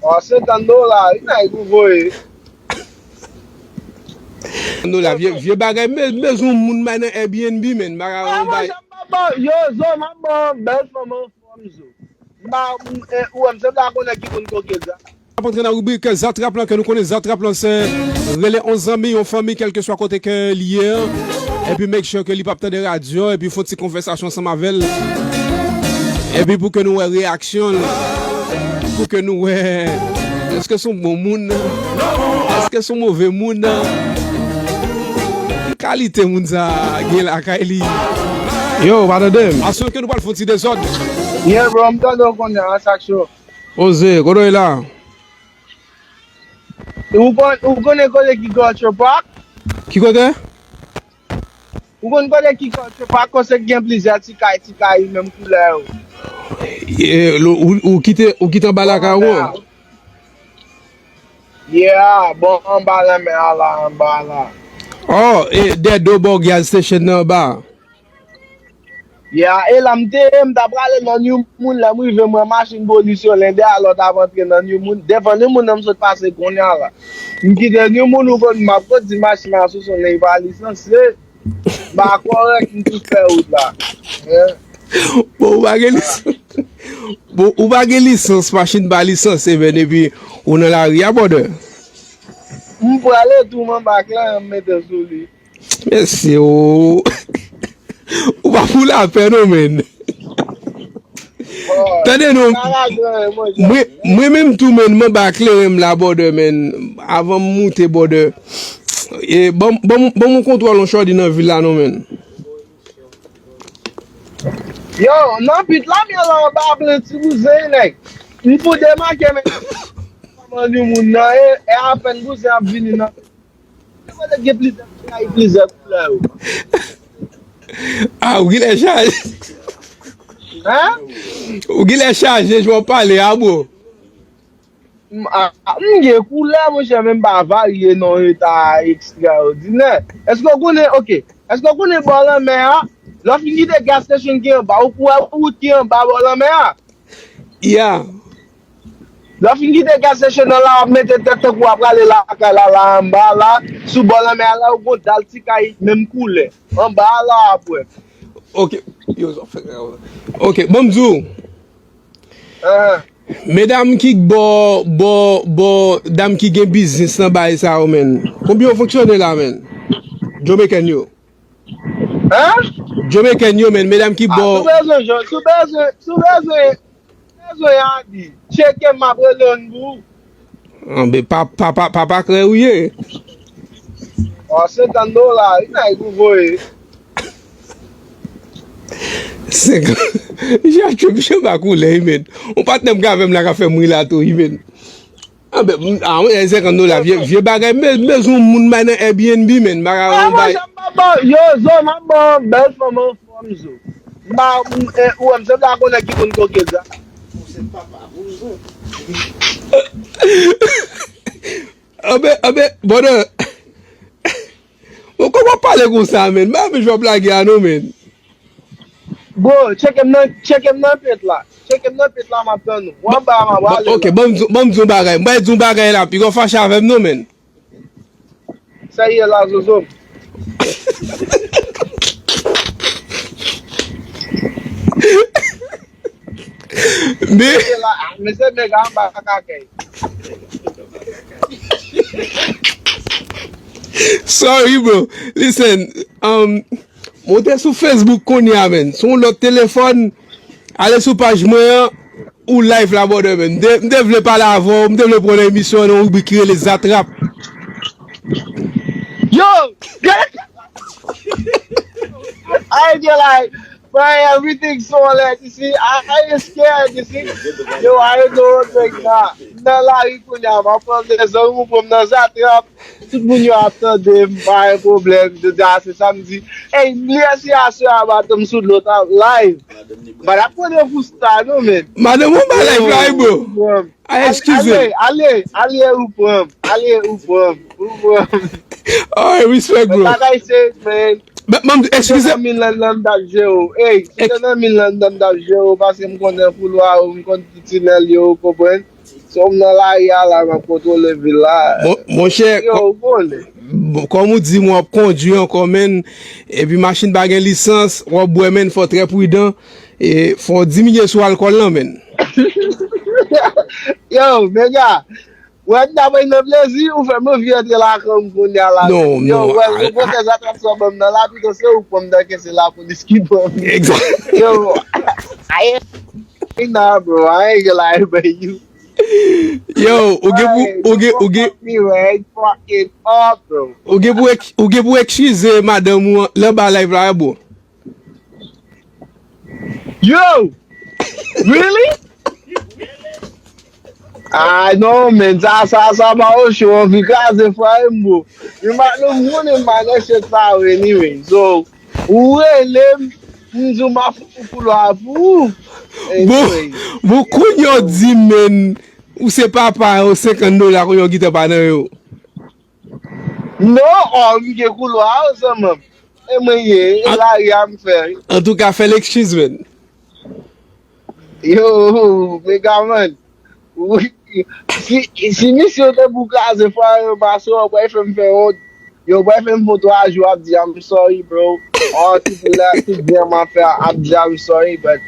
Oh, $50, il n'a pas voye. $50, vieux bagay, mais on moun manan Airbnb, men, Ah, baga on moi, bay. j'aime pas. Yo, zo, maman, belle femme, femme, zo. Ou, on sait pas qu'on a qui qu'on coque ça. On va entrer dans la rubrique Zatrap, là, que nous connaissons Zatrap, là, c'est relais 11 amis, en famille, quel que soit côté que lié. Et puis, make sure que li pas de radio, et puis, faut une petite conversation ensemble avec elle. Et puis, pour que nous ayons réaction, pour que nous est-ce que son bon monde, est-ce que son mauvais monde, qualité monde ça, la Kylie. Yo, madame, assurez que nous parlons de des autres. Yeah, bro, I'm done qu'on a un sac chaud. Osez, quoi est là? Ou connaît qui culture park? Qui connaît? Ou connaît qui culture park, qu'on sait qu'il y a plusieurs tikai, même couleur. Ou quitte en bas la carreau? Yeah, bon, en bas là, mais là, en bas là. Oh, et des deux bords gas station en bas. Yeah, et là, m'ta pralé dans New Moon, là, moi, je veux ma machine pollution, l'indé, alors, t'as rentré dans New Moon. Des fois, New Moon, on se passe qu'on y a là. M'quitte New Moon, ou kon m'a pas dit machine à sous son pas licencié. Bah, quoi, qui tout fait out là. Bon, ou bagay licence. Bon, ou bagay licence, machine ba licence, et bien, et puis, on a la ria borde. M'pralé tout mon bac là, m'mettre sur lui. Merci, oh. Ou pas pour la peine, non, men. Tendez, non. Moi-même, tout, men, moi, ba kleren la borde, men. Avant monter borde. Et bon, mon contrôle, on choix dans la ville là, non, men. Yo, non, pis là, mi là en bas, plein de petits bousins, nèg. M'pout démarquer, mais. Comment New Moon là, et à peine bousins à venir là. Il y a plusieurs couleurs. Ah, ou il est chargé. Hein? Ou il est chargé, je vais parler à vous. M'gè couleur, moi, j'ai même pas varié non état extraordinaire. Est-ce qu'on connaît, ok, est-ce qu'on connaît bon la mer? Là, fini de gas station qui est en bas, ou quoi, ou qui est en bas, bon la mer? Yeah. Là, fini de gas station là, mettez tête pour aller là, en bas, là, sous bon la mer, là, ou bon, dans le petit cahier, même couleur. En bas, là, après. Ok. Yo, ok, bon, zou. Mesdames qui dame qui gen business nan bay sa ou men. Combien fonctionne là men? Jamaican yo. Hein? Jamaican yo men, mesdames qui Sou bezwen yon di. Cheke ma prelon bou. be papa kre ou ye. Oh, $50, il n'a pas voye. C'est je pas couler men. On pas nem ka même la ka fait mourir là tout men. Ah ben $50 vieux bagay mais on moun manan Airbnb men, baga on bay. Yo, zo, maman, belle femme, zo. Ou am se da konen ki kon koke za. Bon, comment parler comme ça men? Mais je vais blaguer à nous men. Bro, check him nan pet la. Check him nan pet la ma pen nou. Wan ba ma wale la. Ok, bon zon bagay. Mwen zon bagay la, pi kon fache avèm nou men. Sa ye la zo zo. Me se mega anba kakake. Sorry bro. Listen, monte sou Facebook konye men. Son lot telefon, ale sou page mwen, ou live la bode men. Mde vle pala avon, mde vle prone emisyon ou bi kire le Zatrap. Yo! I feel like, boy, everything's so like, you see, I am scared, you see. Yo, I don't think that. Nan la ri koun ya, ma pon de zon moun pou mnen Zatrap. Tout moun yo apte de mpa yon problem de danse samedi. Hey, mliye si asyo abatem sou lotan live. But apon de fousta nou men. Madame moun ba live la bro. Ay, excuse. Ale ou pwem. Oh, respect bro. Like I said, man. Mam, excuse. Si te nan min lan yo. Hey, si te nan min lan yo, parce m konnen fouloa ou m konnen titinel yo, kopwen. So mnen la yala mwen kontrole villa. Mon chè, Yo, bonne. kom ou di mwen kondyu ankon men, epi machin bagen lisans, wap bwe men fò tre pwidan, e fò diminye sou alkol lan men. Yo, Megga, wèk dapè yon plezi ou fè mè vyete la kom koun ya la men. Non, Yo, non. wèk ou pote Zatrap so bèm nan la, pito se ou pòm da ke se la pou diski bèm. Exact. Yo, I ain't nah, bro. I ain't gonna lie to you. Yo, Fuck me, man. Fucking up, bro. ou ge pou ekchize madam ou lè ba live la bo. Yo! Really? Ah, non, men. Sa ba o show. Vikaze fwa mbo. Yon mak nou mounen man e shit sa ou anyway. So, ou lem, mzou ma fou la fou. Anyway. Bo koun yo di men, ou se papa ou $50 koun yo gite pa nan yo. No, mge kou la ou se mèm. E mwen ye, la yam fè. En tout ka, fè l'excuse men. Yo, Megga-man. Si misye te boukaze fwa yo baso, yo boy fèm fè yon, yo boy fèm foto a jou ap di I'm sorry bro. Or tout la, tout bien man fè ap di I'm sorry, but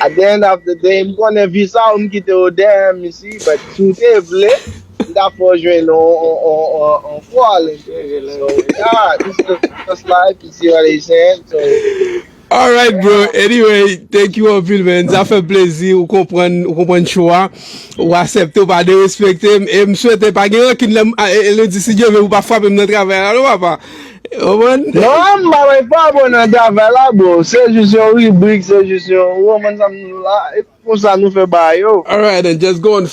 at the end of the day, m konen visa ou m kite o dem, you see, but sou te vle, da fò jwen on fall. So, yeah, this is just life, you see what I'm saying? So, Alright bro, anyway, thank you anpil men, ça fait plezi ou kompren choua, ou asepte ou pa de respekte, e m souwete pa gen kin le di si Diyo ve ou pa fwape m nan traver la, nou wapa? Oman? non, mba pa bon nan travel la, bro. Se jis yon rubrik, se jis yon woman sam nou la, e pou sa nou fe ba yo. Alright then, just go on